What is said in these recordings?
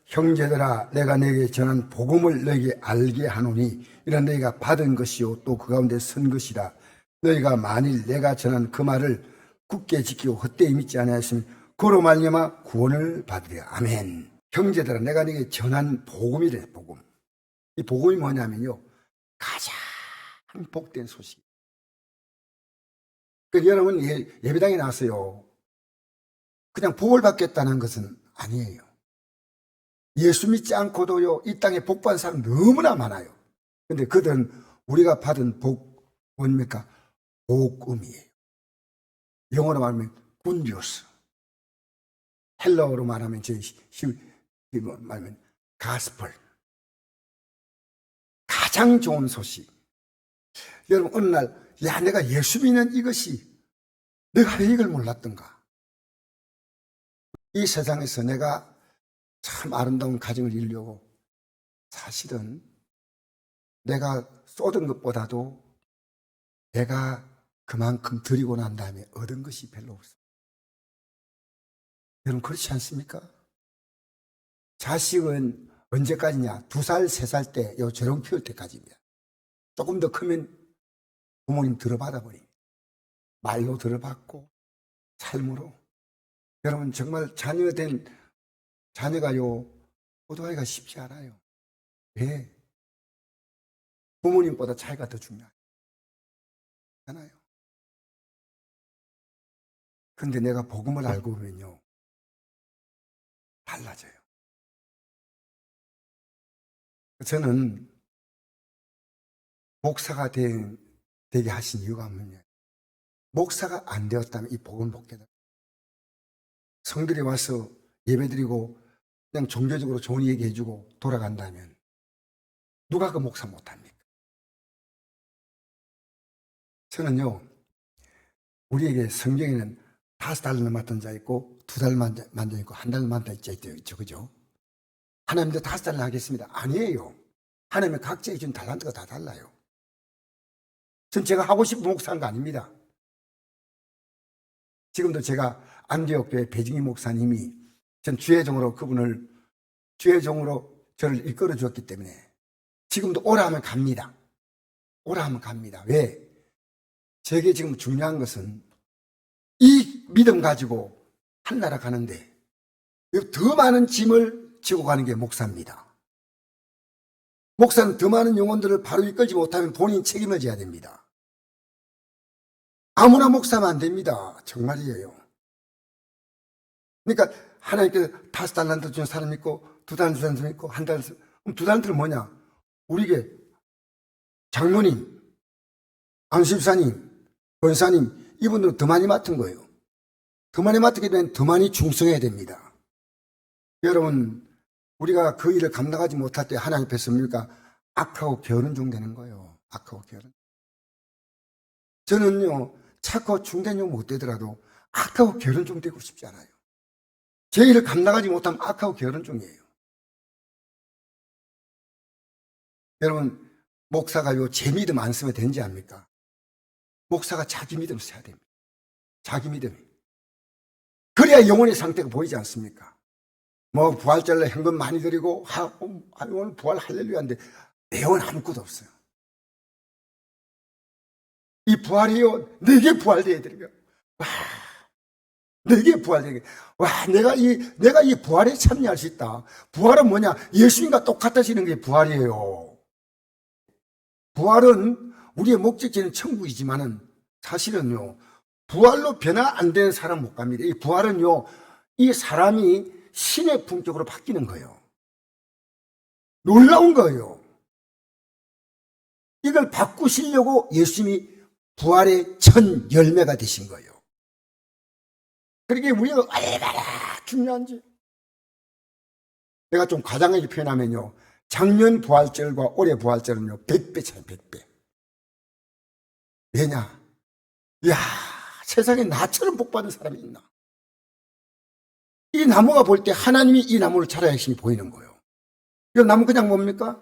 형제들아 내가 너에게 전한 복음을 너에게 알게 하노니 이는 너희가 받은 것이요 또 그 가운데 선 것이라. 너희가 만일 내가 전한 그 말을 굳게 지키고 헛되이 믿지 아니하였으면 그로 말미암아 구원을 받으리라. 아멘. 형제들아 내가 너에게 전한 복음이래. 복음. 이 복음이 뭐냐면요, 가장 복된 소식. 그러니까 여러분 예배당에 나왔어요. 그냥 복을 받겠다는 것은 아니에요. 예수 믿지 않고도요, 이 땅에 복 받은 사람 너무나 많아요. 근데 그들은 우리가 받은 복, 뭡니까? 복음이에요. 영어로 말하면 굿뉴스. 헬라어로 말하면 말하면 가스펠. 가장 좋은 소식. 여러분, 어느 날, 내가 예수 믿는 이것이 내가 왜 이걸 몰랐던가? 이 세상에서 내가 참 아름다운 가정을 이루려고 사실은 내가 쏟은 것보다도 내가 그만큼 드리고 난 다음에 얻은 것이 별로 없어요. 여러분 그렇지 않습니까? 자식은 언제까지냐? 2살, 3살 때 요 재롱 피울 때까지입니다. 조금 더 크면 부모님 들어받아 버립니다. 말로 들어받고 삶으로. 여러분 정말 자녀가요 호도하기가 쉽지 않아요. 왜? 부모님보다 자기가 더 중요하잖아요. 근데 내가 복음을 알고 보면요 달라져요. 저는 목사가 되게 하신 이유가 뭐냐? 목사가 안 되었다면 이 복음을 못 깨달아요. 성들이 와서 예배드리고 그냥 종교적으로 좋은 얘기 해주고 돌아간다면 누가 그 목사 못합니까? 저는요, 우리에게 성경에는 5달러 맡은 자 있고 2달 맡은 자 있고 1달 맡은 자 있죠. 그죠? 하나님도 5달러 하겠습니다. 아니에요. 하나님의 각자의 준 달란트가 다 달라요. 전 제가 하고 싶은 목사인 거 아닙니다. 지금도 제가 안디옥교회 배징희 목사님이 전 주혜종으로 주혜종으로 저를 이끌어 주었기 때문에 지금도 오라 하면 갑니다. 오라 하면 갑니다. 왜? 제게 지금 중요한 것은 이 믿음 가지고 한나라 가는데 더 많은 짐을 지고 가는 게 목사입니다. 목사는 더 많은 영혼들을 바로 이끌지 못하면 본인 책임을 져야 됩니다. 아무나 목사면 안 됩니다. 정말이에요. 그러니까 하나님께서 5달란트 준 사람 있고 2달란트 있고 1달란트. 그럼 2달란트는 뭐냐? 우리에게 장로님, 안수집사님, 권사님 이분들은 더 많이 맡은 거예요. 더 많이 맡게 되면 더 많이 충성해야 됩니다. 여러분 우리가 그 일을 감당하지 못할 때 하나님 앞에서 뭡니까? 악하고 게으른 종 되는 거예요. 악하고 게으른. 저는요 착하고 중된 종 못 되더라도 악하고 게으른 종 되고 싶지 않아요. 제 일을 감당하지 못하면 악하고 게으른 종이에요. 여러분 목사가요 제 믿음 안 쓰면 되는지 압니까? 목사가 자기 믿음 써야 됩니다. 자기 믿음. 그래야 영혼의 상태가 보이지 않습니까? 뭐 부활절날 현금 많이 드리고 오늘 부활 할렐루야인데 내용은 아무것도 없어요. 이 부활이요 내게 부활돼야 되니까 와 내게 부활되게 와 내가 이 부활에 참여할 수 있다. 부활은 뭐냐? 예수님과 똑같아지는 게 부활이에요. 부활은 우리의 목적지는 천국이지만은 사실은요 부활로 변화 안 되는 사람 못 갑니다. 이 부활은요 이 사람이 신의 품격으로 바뀌는 거예요. 놀라운 거예요. 이걸 바꾸시려고 예수님이 부활의 첫 열매가 되신 거예요. 그러게 우리가 얼마나 중요한지. 내가 좀 과장하게 표현하면요 작년 부활절과 올해 부활절은요 100배 차이 100배. 왜냐? 이야 세상에 나처럼 복받은 사람이 있나? 이 나무가 볼 때 하나님이 이 나무를 자라야 하심이 보이는 거예요. 이 나무 그냥 뭡니까?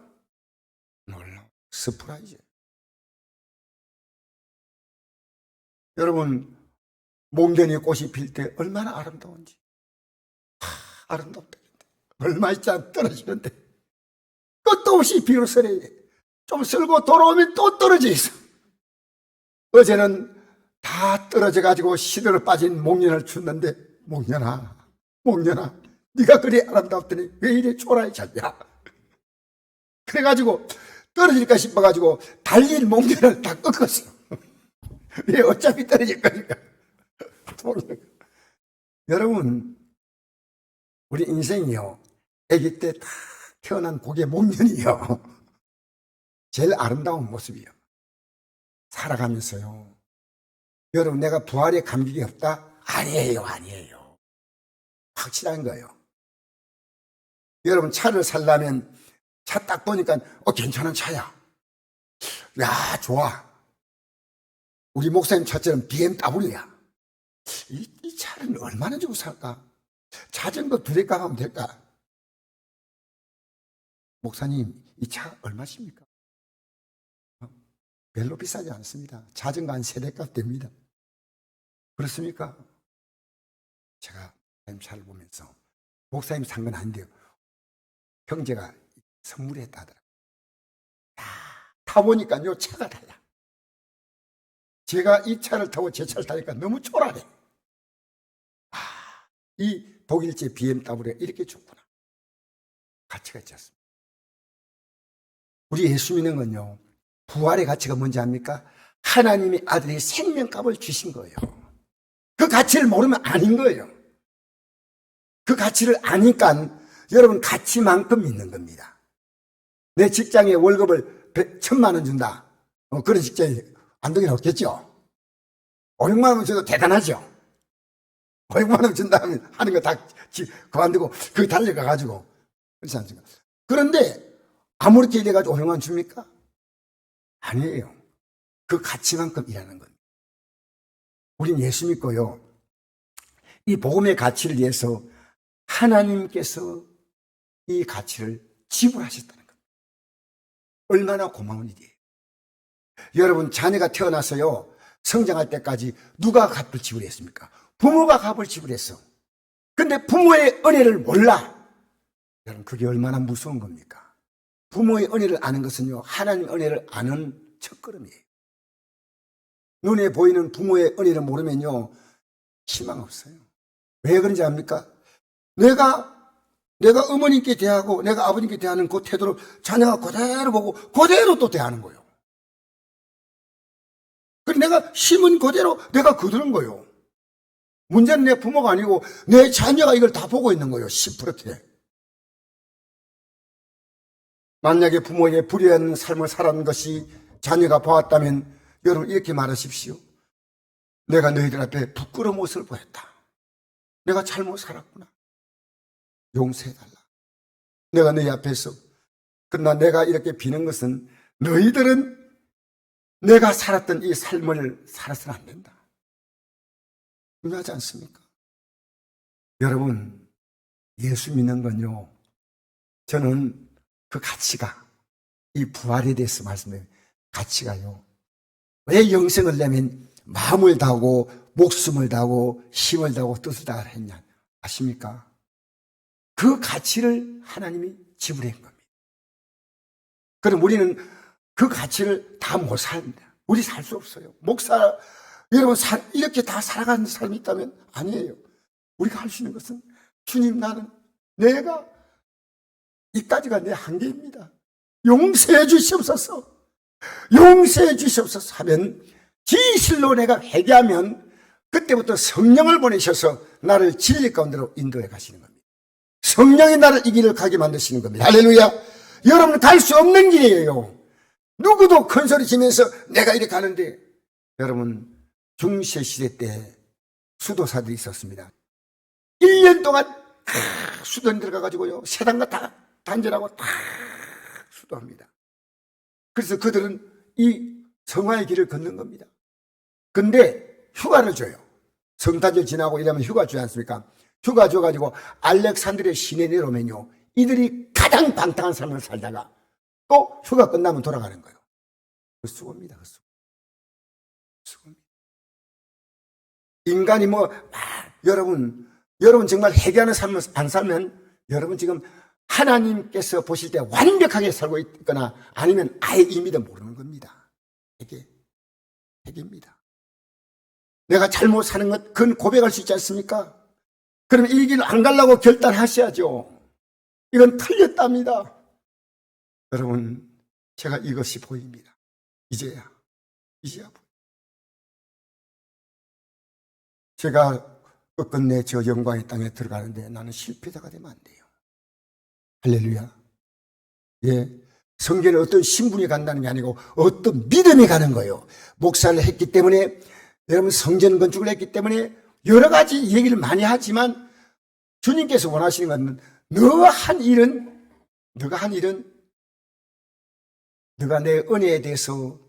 놀라워. 서프라이즈. 여러분 몽견이 꽃이 필 때 얼마나 아름다운지. 아름답다. 얼마 있지 않아 떨어지는데 끝도 없이 비를 썰어야 돼. 좀 쓸고 돌아오면 또 떨어져 있어. 어제는 다 떨어져 가지고 시들어 빠진 목련을 줬는데, 목련아 네가 그리 아름답더니 왜 이래 초라해 잤냐. 그래가지고 떨어질까 싶어가지고 달린 목련을 다 꺾었어. 왜? 어차피 떨어질 거니까. 여러분, 우리 인생이요, 아기 때 다 태어난 고개 목련이요, 제일 아름다운 모습이요. 살아가면서요, 여러분, 내가 부활의 감격이 없다? 아니에요. 확실한 거예요. 여러분, 차를 살려면 차 딱 보니까 괜찮은 차야. 야, 좋아. 우리 목사님 차처럼 BMW야. 이 차는 얼마나 주고 살까? 자전거 2대 값 하면 될까? 목사님, 이 차 얼마십니까? 별로 비싸지 않습니다. 자전거 한 3대 값 됩니다. 그렇습니까? 제가 목사님 차를 보면서, 목사님 산 건 아닌데요, 형제가 선물했다 하더라고요. 타보니까 요 차가 달라. 제가 이 차를 타고 제 차를 타니까 너무 초라해. 이 독일제 BMW가 이렇게 좋구나. 가치가 있지 않습니까? 우리 예수 믿는 건요, 부활의 가치가 뭔지 압니까? 하나님의 아들이 생명값을 주신 거예요. 그 가치를 모르면 아닌 거예요. 그 가치를 아니까 여러분 가치만큼 있는 겁니다. 내 직장에 월급을 1,000만 원 준다. 그런 직장이 안동에는 없겠죠. 500만 원 줘도 대단하죠. 500만 원 준다 하면 하는 거 다 그만두고 거기 달려가가지고. 그렇지 않습니까? 그런데 아무렇게 이래가지고 500만 원 줍니까? 아니에요. 그 가치만큼 일하는 겁니다. 우린 예수 믿고요, 이 복음의 가치를 위해서 하나님께서 이 가치를 지불하셨다는 겁니다. 얼마나 고마운 일이에요. 여러분, 자녀가 태어나서요, 성장할 때까지 누가 값을 지불했습니까? 부모가 값을 지불했어. 근데 부모의 은혜를 몰라. 여러분, 그게 얼마나 무서운 겁니까? 부모의 은혜를 아는 것은요, 하나님의 은혜를 아는 첫걸음이에요. 눈에 보이는 부모의 은혜를 모르면요, 희망 없어요. 왜 그런지 압니까? 내가 어머님께 대하고 내가 아버님께 대하는 그 태도를 자녀가 그대로 보고 그대로 또 대하는 거예요. 그래서 내가 심은 그대로 내가 거두는 거예요. 문제는 내 부모가 아니고 내 자녀가 이걸 다 보고 있는 거예요. 10%에. 만약에 부모에게 불의한 삶을 살아온 것이 자녀가 보았다면 여러분 이렇게 말하십시오. 내가 너희들 앞에 부끄러운 모습을 보였다. 내가 잘못 살았구나. 용서해달라. 내가 너희 앞에서. 그러나 내가 이렇게 비는 것은 너희들은 내가 살았던 이 삶을 살아서는 안 된다. 중요하지 않습니까? 여러분, 예수 믿는 건요, 저는 그 가치가, 이 부활에 대해서 말씀드려요. 가치가요, 왜 영생을 내면 마음을 다하고 목숨을 다하고 힘을 다하고 뜻을 다하라 했냐 아십니까? 그 가치를 하나님이 지불한 겁니다. 그럼 우리는 그 가치를 다 못 삽니다. 우리 살 수 없어요. 목사 여러분 이렇게 다 살아가는 사람이 있다면 아니에요. 우리가 할 수 있는 것은 주님, 나는 내가 이까지가 내 한계입니다. 용서해 주시옵소서. 용서해 주시옵소서 하면, 진실로 내가 회개하면 그때부터 성령을 보내셔서 나를 진리 가운데로 인도해 가시는 겁니다. 성령이 나를 이 길을 가게 만드시는 겁니다. 할렐루야. 여러분, 갈 수 없는 길이에요. 누구도 큰 소리 치면서 내가 이렇게 가는데, 여러분, 중세 시대 때 수도사들이 있었습니다. 1년 동안 수도에 들어가가지고요, 세상과 다 단절하고 다 수도합니다. 그래서 그들은 이 성화의 길을 걷는 겁니다. 근데 휴가를 줘요. 성탄절 지나고 이러면 휴가 주지 않습니까? 휴가 줘가지고 알렉산드리아 시내에 내려오면요, 이들이 가장 방탕한 삶을 살다가 또 휴가 끝나면 돌아가는 거예요. 그 수고입니다. 그 수고입니다. 인간이 여러분 정말 회개하는 삶을 안 살면 여러분 지금 하나님께서 보실 때 완벽하게 살고 있거나 아니면 아예 이미도 모르는 겁니다. 핵입니다. 내가 잘못 사는 것, 그건 고백할 수 있지 않습니까? 그러면 이 길 안 가려고 결단하셔야죠. 이건 틀렸답니다. 여러분, 제가 이것이 보입니다. 이제야 보입니다. 제가 끝끝내 저 영광의 땅에 들어가는데 나는 실패자가 되면 안 돼요. 할렐루야. 예. 성경에 어떤 신분이 간다는 게 아니고 어떤 믿음이 가는 거예요. 목사를 했기 때문에, 여러분 성전 건축을 했기 때문에 여러 가지 얘기를 많이 하지만 주님께서 원하시는 것은 너가 한 일은 너가 내 은혜에 대해서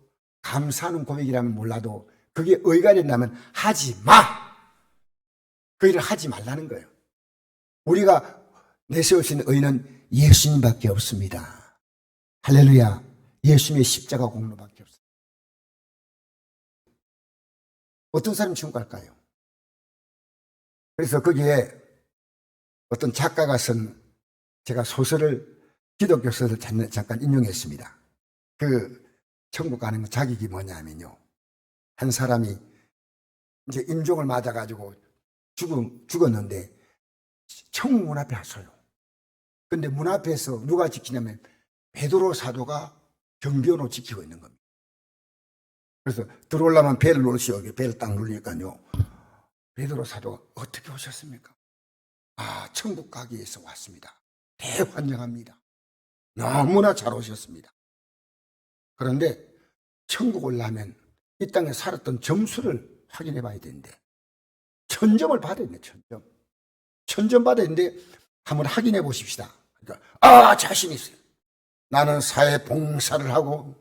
감사하는 고백이라면 몰라도 그게 의가 된다면 하지 마! 그 일을 하지 말라는 거예요. 우리가 내세울 수 있는 의는 예수님밖에 없습니다. 할렐루야. 예수님의 십자가 공로밖에 없습니다. 어떤 사람이 지금 갈까요? 그래서 거기에 어떤 작가가 쓴 제가 기독교 소설을 잠깐 인용했습니다. 그 천국 가는 자격이 뭐냐면요. 한 사람이 이제 임종을 맞아가지고 죽었는데 천국 문 앞에 왔어요. 근데 문 앞에서 누가 지키냐면 베드로 사도가 경비원으로 지키고 있는 겁니다. 그래서 들어오려면 벨을 누르시오. 벨을 딱 누르니까요. 베드로 사도가 어떻게 오셨습니까? 아, 천국 가기 위해서 왔습니다. 대환영합니다. 너무나 잘 오셨습니다. 그런데 천국 올라면 이 땅에 살았던 점수를 확인해 봐야 되는데 천점을 받아야 되는데 천점 받아야 되는데 한번 확인해 보십시다. 그러니까 자신 있어요. 나는 사회 봉사를 하고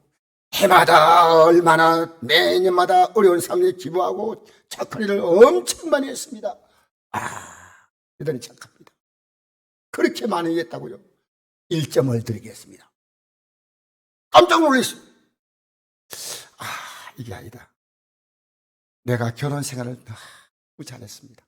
해마다 얼마나 매년마다 어려운 삶에 기부하고 착한 일을 엄청 많이 했습니다. 대단히 착합니다. 그렇게 많이 했다고요? 1점을 드리겠습니다. 깜짝 놀랐어요. 이게 아니다. 내가 결혼 생활을 너무 잘했습니다.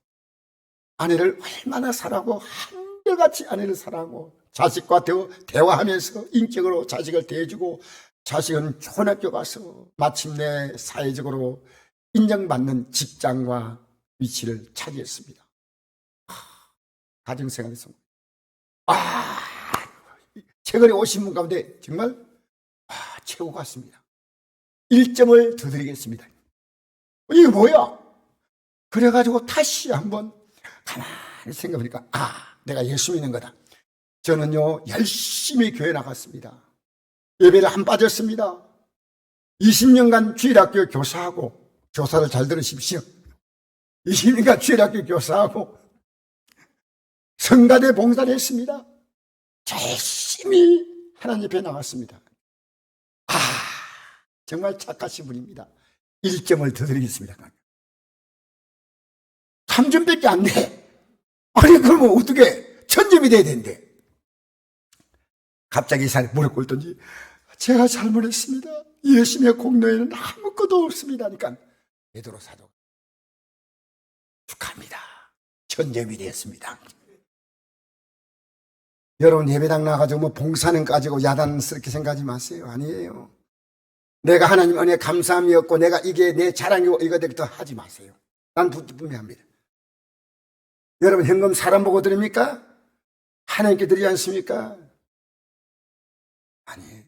아내를 얼마나 사랑하고 한결같이 아내를 사랑하고 자식과 대화하면서 인격으로 자식을 대해주고 자식은 좋은 학교 가서 마침내 사회적으로 인정받는 직장과 위치를 차지했습니다. 가정생활에서 최근에 오신 분 가운데 정말 최고 같습니다. 1점을 더 드리겠습니다. 이게 뭐야? 그래가지고 다시 한번 가만히 생각해보니까 내가 예수 믿는 거다. 저는요 열심히 교회 나갔습니다. 예배를 안 빠졌습니다. 20년간 주일학교 교사하고, 교사를 잘 들으십시오. 20년간 주일학교 교사하고 성가대 봉사를 했습니다. 열심히 하나님 앞에 나갔습니다. 정말 착하신 분입니다. 1점을 더 드리겠습니다. 3점밖에 안 돼. 그러면 어떻게 천점이 돼야 되는데. 갑자기 무릎 꿇더니 제가 잘못했습니다. 예수님의 공로에는 아무것도 없습니다. 하니까 베드로 사도 축하합니다. 천점이 되었습니다. 여러분 예배당 나가지고 봉사는 가지고 야단스럽게 생각하지 마세요. 아니에요. 내가 하나님 은혜에 감사함이었고 내가 이게 내 자랑이고 이거 되겠다 하지 마세요. 난 분명합니다. 여러분 현금 사람 보고 드립니까? 하나님께 드리지 않습니까? 아니에요.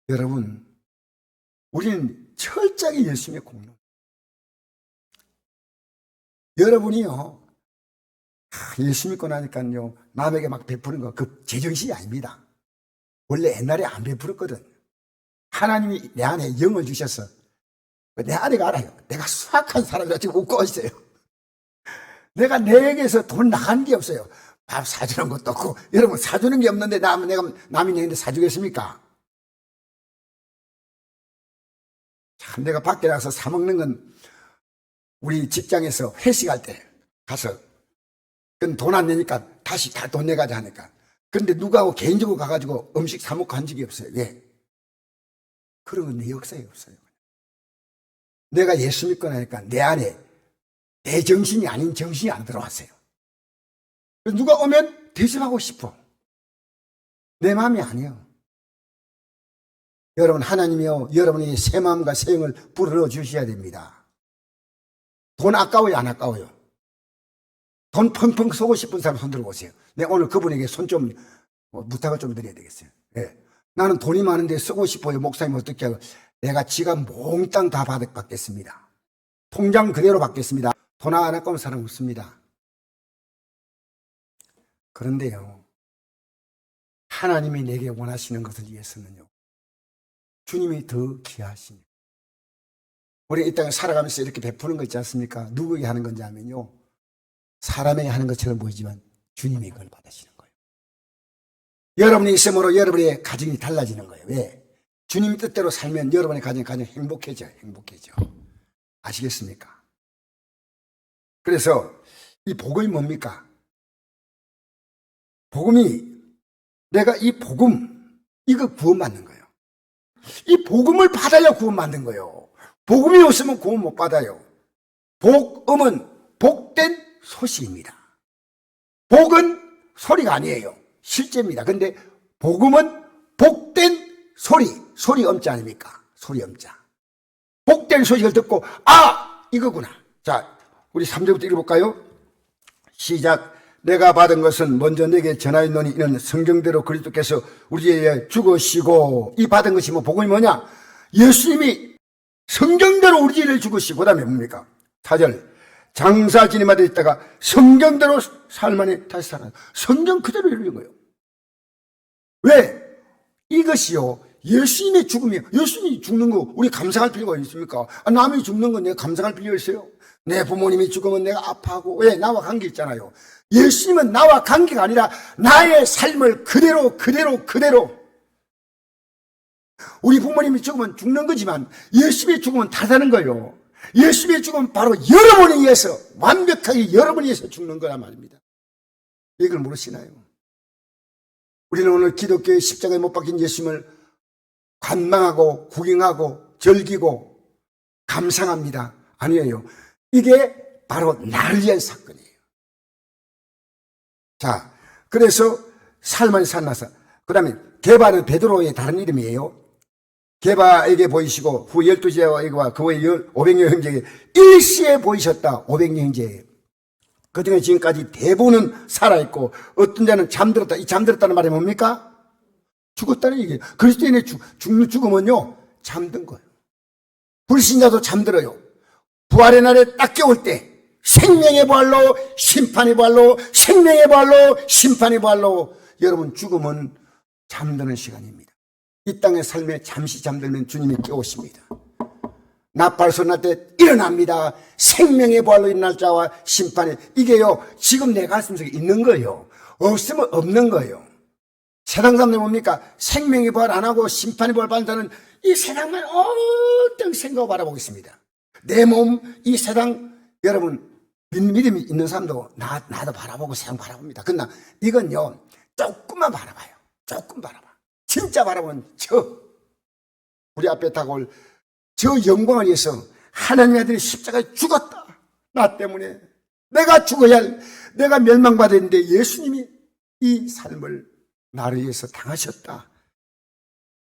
여러분 우리는 철저하게 예수님의 공로. 여러분이요 예수 믿고 나니까요 남에게 막 베푸는 거 그 제정신이 아닙니다. 원래 옛날에 안 베풀었거든. 하나님이 내 안에 영을 주셔서 내 아내가 알아요. 내가 수학한 사람이라 지금 웃고 있어요. 내가 내게서 돈 나간 게 없어요. 밥 사주는 것도 없고. 여러분 사주는 게 없는데 남이 내는데 사주겠습니까? 참 내가 밖에 나가서 사 먹는 건 우리 직장에서 회식할 때 가서 그건 돈 안 내니까 다시 다 돈 내가자 하니까. 그런데 누가 개인적으로 가가지고 음식 사 먹고 한 적이 없어요. 왜? 그런 건 내 역사에 없어요. 내가 예수 믿고 나니까 내 안에 내 정신이 아닌 정신이 안 들어왔어요. 누가 오면 대접하고 싶어. 내 마음이 아니에요. 여러분, 하나님이요, 여러분이 새 마음과 새 영을 불어 주셔야 됩니다. 돈 아까워요, 안 아까워요? 돈 펑펑 쏘고 싶은 사람 손 들어보세요. 내가 오늘 그분에게 손 좀, 부탁을 좀 드려야 되겠어요. 예. 나는 돈이 많은데 쓰고 싶어요. 목사님 어떻게 하고. 내가 지갑 몽땅 다 받겠습니다. 통장 그대로 받겠습니다. 돈 안 아까운 사람 없습니다. 그런데요, 하나님이 내게 원하시는 것을 위해서는요, 주님이 더 귀하십니다. 우리 이 땅에 살아가면서 이렇게 베푸는 거 있지 않습니까? 누구에게 하는 건지 하면요, 사람에게 하는 것처럼 보이지만 주님이 그걸 받으시는 거예요. 여러분이 있음으로 여러분의 가정이 달라지는 거예요. 왜? 주님 뜻대로 살면 여러분의 가정이 가장 행복해져요. 행복해져. 아시겠습니까? 그래서 이 복음이 뭡니까? 복음이, 내가 이 복음, 이거 구원받는 거예요. 이 복음을 받아야 구원받는 거예요. 복음이 없으면 구원 못 받아요. 복음은 복된 소식입니다. 복은 소리가 아니에요. 실제입니다. 근데 복음은 복된 소리 엄자 아닙니까? 소리 엄자. 복된 소식을 듣고, 아! 이거구나. 자, 우리 3절부터 읽어볼까요? 시작. 내가 받은 것은 먼저 내게 전하였노니 이는 성경대로 그리스도께서 우리에게 죽으시고, 이 받은 것이 뭐 복음이 뭐냐? 예수님이 성경대로 우리를 죽으시고, 그 다음에 뭡니까? 4절. 장사 지내마다 있다가 성경대로 살만이 다시 살아. 성경 그대로 이루는 거예요. 왜? 이것이요, 예수님의 죽음이에요. 예수님이 죽는 거 우리 감상할 필요가 있습니까? 남이 죽는 건 내가 감상할 필요가 있어요? 내 부모님이 죽으면 내가 아파하고, 왜? 나와 관계 있잖아요. 예수님은 나와 관계가 아니라 나의 삶을 그대로 우리 부모님이 죽으면 죽는 거지만 예수님의 죽음은 다르다는 거예요. 예수님의 죽음은 바로 여러분에 의해서, 완벽하게 여러분에 의해서 죽는 거란 말입니다. 이걸 모르시나요? 우리는 오늘 기독교의 십자가에 못 박힌 예수님을 관망하고 구경하고 즐기고 감상합니다. 아니에요. 이게 바로 나를 위한 사건이에요. 자, 그래서 살만이 살나서, 그 다음에 게바는 베드로의 다른 이름이에요. 게바에게 보이시고 후 12제와 그의 500여 형제에게 일시에 보이셨다. 500여 형제에게. 그 중에 지금까지 대부분은 살아있고 어떤 자는 잠들었다. 이 잠들었다는 말이 뭡니까? 죽었다는 얘기예요. 그리스도인의 죽음은요, 잠든 거예요. 불신자도 잠들어요. 부활의 날에 딱 깨울 때 생명의 부활로, 심판의 부활로, 생명의 부활로, 심판의 부활로, 여러분 죽음은 잠드는 시간입니다. 이 땅의 삶에 잠시 잠들면 주님이 깨우십니다. 나팔소리 날 때 일어납니다. 생명의 부활로 일어날 자와 심판의, 이게요, 지금 내 가슴 속에 있는 거예요. 없으면 없는 거예요. 세상 사람들 뭡니까? 생명의 부활 안 하고 심판의 부활 받는 자는 이 세상만 어떤 생각을 바라보고 있습니다. 내 몸, 이 세상, 여러분, 믿음이 있는 사람도 나도 바라보고 세상 바라봅니다. 그러나 이건요, 조금만 바라봐요. 조금 바라봐. 진짜 바라보면 우리 앞에 다가올 저 영광을 위해서 하나님의 아들이 십자가에 죽었다. 나 때문에 내가 죽어야 할, 내가 멸망받아야 되는데 예수님이 이 삶을 나를 위해서 당하셨다.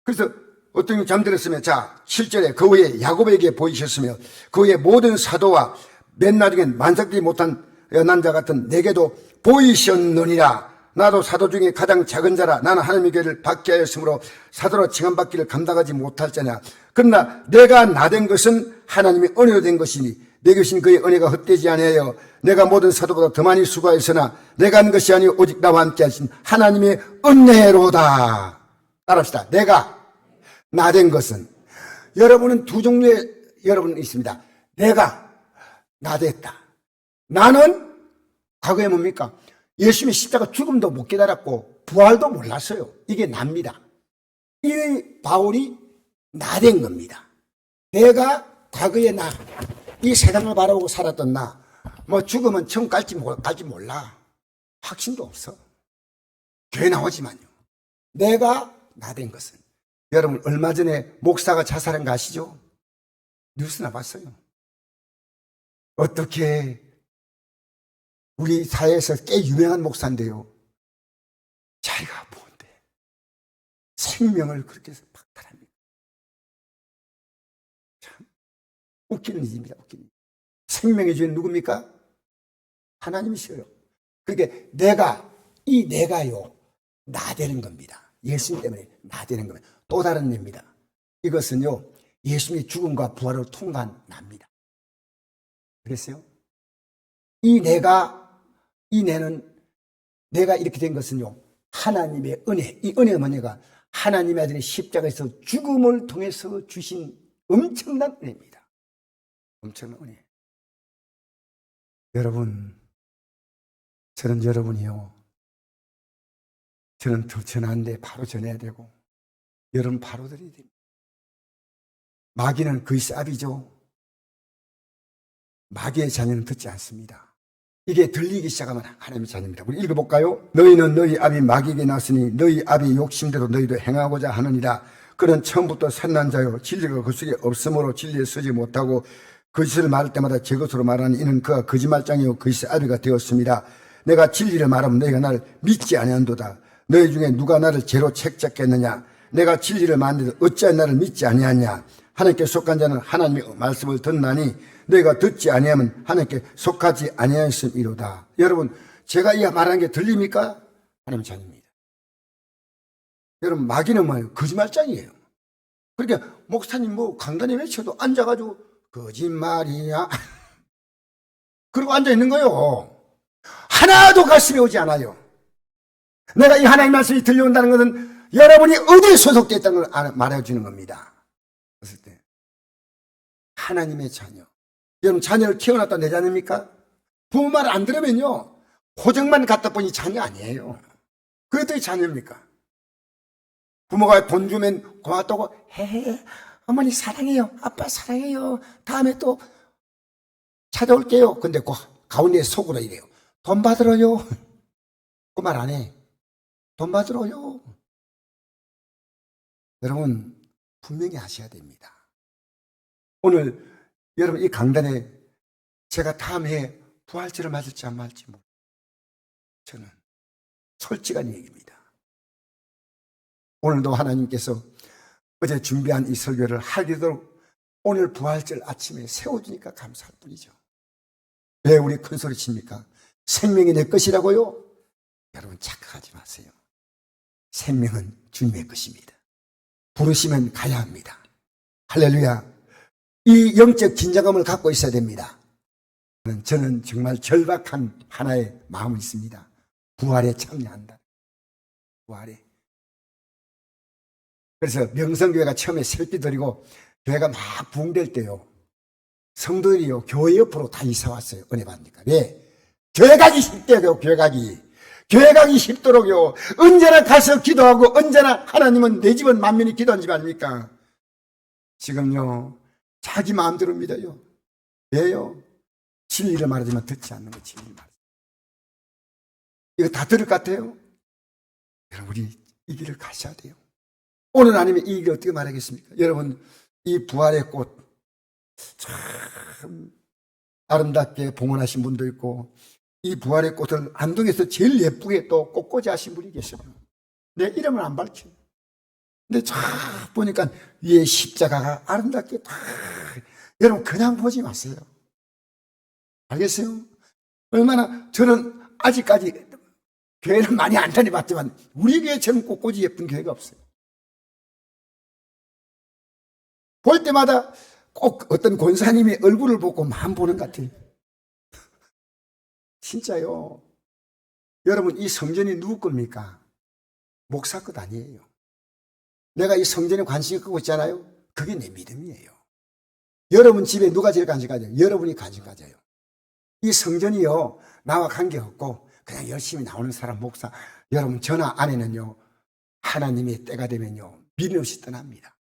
그래서 어떤 게 잠들었으면, 자, 7절에 그 후에 야곱에게 보이셨으며 그 후에 모든 사도와 맨 나중엔 만삭되지 못한 연한자 같은 내게도 보이셨느니라. 나도 사도 중에 가장 작은 자라. 나는 하나님의 계를 받게 하였으므로 사도로 칭함받기를 감당하지 못할 자냐. 그러나 내가 나된 것은 하나님의 은혜로 된 것이니 내게 주신 그의 은혜가 헛되지 아니하여 내가 모든 사도보다 더 많이 수고하였으나 내가 한 것이 아니오 오직 나와 함께 하신 하나님의 은혜로다. 따라합시다. 내가 나된 것은, 여러분은 두 종류의 여러분 있습니다. 내가 나됐다. 나는 과거에 뭡니까? 예수님의 십자가 죽음도 못 깨달았고 부활도 몰랐어요. 이게 납니다. 이 바울이 나된 겁니다. 내가 과거의 나, 이 세상을 바라보고 살았던 나, 뭐 죽으면 천국 갈지 몰라. 확신도 없어. 교회 나오지만요. 내가 나된 것은, 여러분 얼마 전에 목사가 자살한 거 아시죠? 뉴스나 봤어요. 어떻게 우리 사회에서 꽤 유명한 목사인데요. 자기가 뭔데 생명을 그렇게 해서 박탈합니다. 참 웃기는 일입니다. 웃기는 일. 생명의 주인 누굽니까? 하나님이시요. 그러니까 내가요 나되는 겁니다. 예수님 때문에 나되는 겁니다. 또 다른 예입니다. 이것은요 예수님의 죽음과 부활을 통과한 나입니다. 그랬어요? 이 내는 내가 이렇게 된 것은요 하나님의 은혜. 이 은혜가 뭐냐가 하나님의 아들의 십자가에서 죽음을 통해서 주신 엄청난 은혜입니다. 엄청난 은혜. 여러분, 저는 여러분이요. 저는 더 전하는데 바로 전해야 되고 여러분 바로 드려야 됩니다. 마귀는 그리스도의 압이죠. 마귀의 자녀는 듣지 않습니다. 이게 들리기 시작하면 하나님의 자녀입니다. 우리 읽어볼까요? 너희는 너희 압이 마귀에게 났으니 너희 압이 욕심대로 너희도 행하고자 하느니라. 그는 처음부터 선난 자요 진리가 그 속에 없으므로 진리에 서지 못하고 거짓을 말할 때마다 제 것으로 말하니 이는 그가 거짓말장이요 거짓의 아비가 되었습니다. 내가 진리를 말하면 너희가 나를 믿지 아니한도다. 너희 중에 누가 나를 죄로 책잡겠느냐? 내가 진리를 말하는데 어찌하여 나를 믿지 아니하냐? 하나님께 속한 자는 하나님의 말씀을 듣나니 너희가 듣지 아니하면 하나님께 속하지 아니하였음이로다. 여러분, 제가 이 말하는 게 들립니까? 하나님 자녀입니다. 여러분, 마귀는 뭐예요? 거짓말장이에요. 그러니까 목사님 뭐 강단에 외쳐도 앉아가지고 거짓말이야. 그러고 앉아있는 거예요. 하나도 가슴에 오지 않아요. 내가 이 하나님 말씀이 들려온다는 것은 여러분이 어디에 소속되어 있다는 걸 말해주는 겁니다. 그랬을 때 하나님의 자녀. 여러분 자녀를 키워놨다 내 자녀입니까? 부모 말 안 들으면요 호적만 갖다 보니 자녀 아니에요. 그게 어떻게 자녀입니까? 부모가 돈 주면 고맙다고 해 어머니 사랑해요. 아빠 사랑해요. 다음에 또 찾아올게요. 근데 그 가운데 속으로 이래요. 돈 받으러요. 그 말 안 해. 돈 받으러요. 여러분 분명히 하셔야 됩니다. 오늘 여러분 이 강단에 제가 다음 해에 부활절을 맞을지 안 맞을지 모르겠어요. 저는 솔직한 얘기입니다. 오늘도 하나님께서 어제 준비한 이 설교를 하기도록 오늘 부활절 아침에 세워주니까 감사할 뿐이죠. 왜 우리 큰 소리 칩니까? 생명이 내 것이라고요? 여러분 착각하지 마세요. 생명은 주님의 것입니다. 부르시면 가야 합니다. 할렐루야. 이 영적 긴장감을 갖고 있어야 됩니다. 저는 정말 절박한 하나의 마음이 있습니다. 부활에 참여한다. 부활에. 그래서 명성교회가 처음에 새벽기 드리고 교회가 막 부흥될 때요. 성도들이요. 교회 옆으로 다 이사 왔어요. 은혜 받으니까. 왜? 교회 가기 쉽대요. 교회 가기. 교회 가기 쉽도록요. 언제나 가서 기도하고 언제나 하나님은 내 집은 만민이 기도한 집 아닙니까? 지금요. 자기 마음대로 믿어요. 왜요? 진리를 말하지만 듣지 않는 거 진리를 말하지. 이거 다 들을 것 같아요? 여러분 우리 이 길을 가셔야 돼요. 오늘 아니면 이 길을 어떻게 말하겠습니까? 여러분 이 부활의 꽃 참 아름답게 봉헌하신 분도 있고 이 부활의 꽃을 안동에서 제일 예쁘게 또 꽃꽂이 하신 분이 계셔요. 내 이름을 안 밝혀요. 근데 쫙 보니까 위에 십자가가 아름답게 딱 여러분 그냥 보지 마세요. 알겠어요? 얼마나 저는 아직까지 교회를 많이 안 다녀봤지만 우리 교회처럼 꽃꽂이 예쁜 교회가 없어요. 볼 때마다 꼭 어떤 권사님의 얼굴을 보고 마음 보는 것 같아요. 진짜요. 여러분 이 성전이 누구 겁니까? 목사 것 아니에요. 내가 이 성전에 관심이 갖고 있잖아요. 그게 내 믿음이에요. 여러분 집에 누가 제일 관심 가져요? 여러분이 관심 가져요. 이 성전이요 나와 관계없고 그냥 열심히 나오는 사람 목사 여러분 전화 안에는요 하나님의 때가 되면요 미련 없이 떠납니다.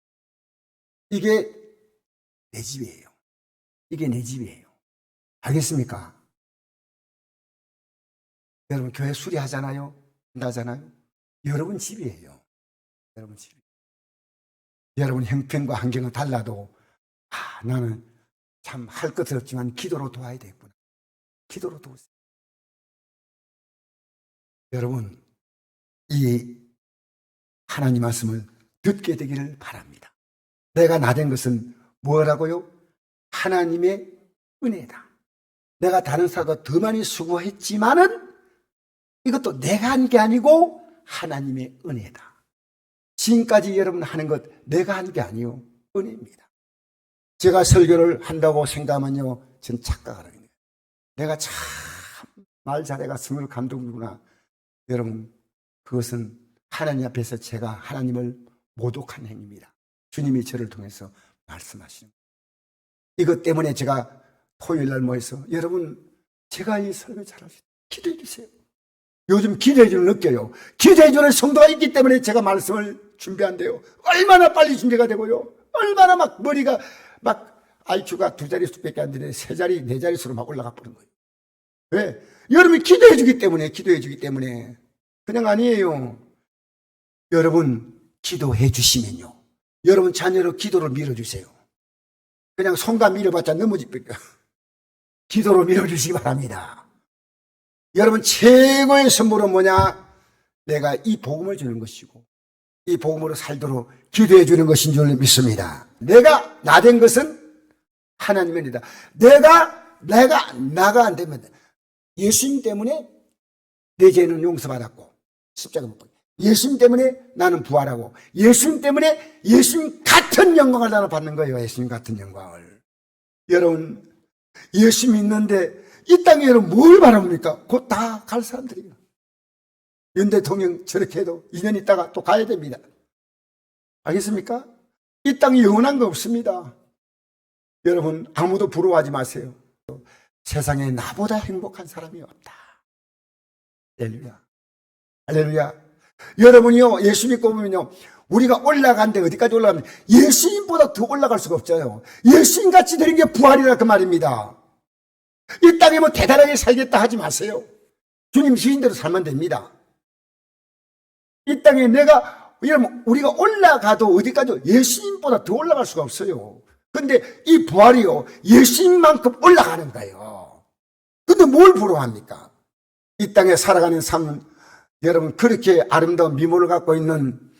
이게 내 집이에요. 이게 내 집이에요. 알겠습니까? 여러분 교회 수리하잖아요. 나잖아요. 여러분 집이에요. 여러분 집. 여러분 형편과 환경은 달라도 나는 참 할 것은 없지만 기도로 도와야 되겠구나. 기도로 도우세요. 여러분, 이 하나님 말씀을 듣게 되기를 바랍니다. 내가 나된 것은 뭐라고요? 하나님의 은혜다. 내가 다른 사람보다 더 많이 수고했지만은 이것도 내가 한 게 아니고 하나님의 은혜다. 지금까지 여러분 하는 것 내가 한 게 아니요, 은혜입니다. 제가 설교를 한다고 생각하면요, 저는 착각을 합니다. 내가 참 말 잘해가 성을 감동이구나. 여러분, 그것은 하나님 앞에서 제가 하나님을 모독한 행위입니다. 주님이 저를 통해서 말씀하시는 거예요. 이것 때문에 제가 토요일날 모여서 여러분, 제가 이 설교 잘할 수 있도록 기도해 주세요. 요즘 기도해 주는 느껴요. 기도해 주는 성도가 있기 때문에 제가 말씀을 준비한대요. 얼마나 빨리 준비가 되고요. 얼마나 막 머리가 막 IQ가 2자릿수밖에 안 되는데 3자리, 4자릿수로 막 올라가 버린 거예요. 왜? 여러분이 기도해 주기 때문에, 기도해 주기 때문에. 그냥 아니에요. 여러분, 기도해 주시면요, 여러분 자녀로 기도를 밀어주세요. 그냥 손가 밀어봤자 넘어집니까? 기도로 밀어주시기 바랍니다. 여러분, 최고의 선물은 뭐냐? 내가 이 복음을 주는 것이고 이 복음으로 살도록 기도해 주는 것인 줄 믿습니다. 내가 나된 것은 하나님의 은혜다. 나가 안 되면 예수님 때문에 내 죄는 용서받았고 십자가 못 박혀. 예수님 때문에 나는 부활하고 예수님 때문에 예수님 같은 영광을 나는 받는 거예요. 예수님 같은 영광을. 여러분, 예수 믿는데 이 땅에 여러분 뭘 바랍니까? 곧 다 갈 사람들이에요. 윤 대통령 저렇게 해도 2년 있다가 또 가야 됩니다. 알겠습니까? 이 땅이 영원한 거 없습니다. 여러분, 아무도 부러워하지 마세요. 세상에 나보다 행복한 사람이 없다. 할렐루야. 할렐루야. 여러분이요, 예수 믿고 보면요, 우리가 올라간데 어디까지 올라가면 예수님보다 더 올라갈 수가 없잖아요. 예수님 같이 되는 게 부활이라 그 말입니다. 이 땅에 뭐 대단하게 살겠다 하지 마세요. 주님 시킨 대로 살면 됩니다. 이 땅에 여러분, 우리가 올라가도 어디까지 예수님보다 더 올라갈 수가 없어요. 근데 이 부활이요, 예수님만큼 올라가는 거예요. 근데 뭘 부러워합니까? 이 땅에 살아가는 삶은 여러분, 그렇게 아름다운 미모를 갖고 있는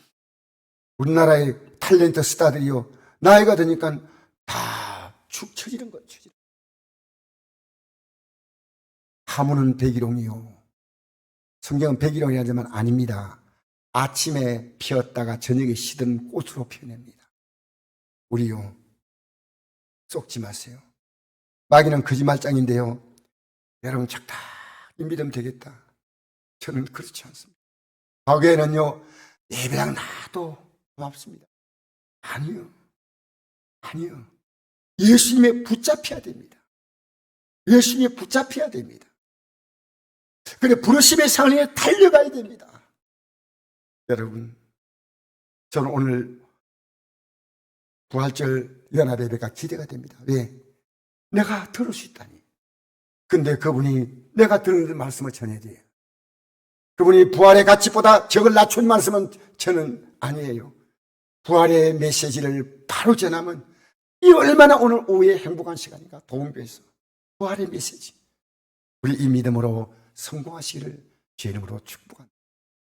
우리나라의 탤런트 스타들이요, 나이가 드니까 다 축 처지는 거예요. 하모는 백일홍이요, 성경은 백일홍이 하지만 아닙니다. 아침에 피었다가 저녁에 시든 꽃으로 피어냅니다. 우리요, 속지 마세요. 마귀는 거짓말장인데요, 여러분 적당히 믿으면 되겠다. 저는 그렇지 않습니다. 과거에는요, 예배당 나도 고맙습니다. 아니요. 예수님에 붙잡혀야 됩니다. 예수님에 붙잡혀야 됩니다. 그래, 부르심의 상을 달려가야 됩니다. 여러분, 저는 오늘 부활절 연합예배가 기대가 됩니다. 왜? 내가 들을 수 있다니. 근데 그분이 내가 들은 말씀을 전해야 돼요. 그분이 부활의 가치보다 적을 낮춘 말씀은 저는 아니에요. 부활의 메시지를 바로 전하면 이 얼마나 오늘 오후에 행복한 시간인가. 도움교에서 부활의 메시지, 우리 이 믿음으로 성공하시기를 주의 이름으로 축복합니다.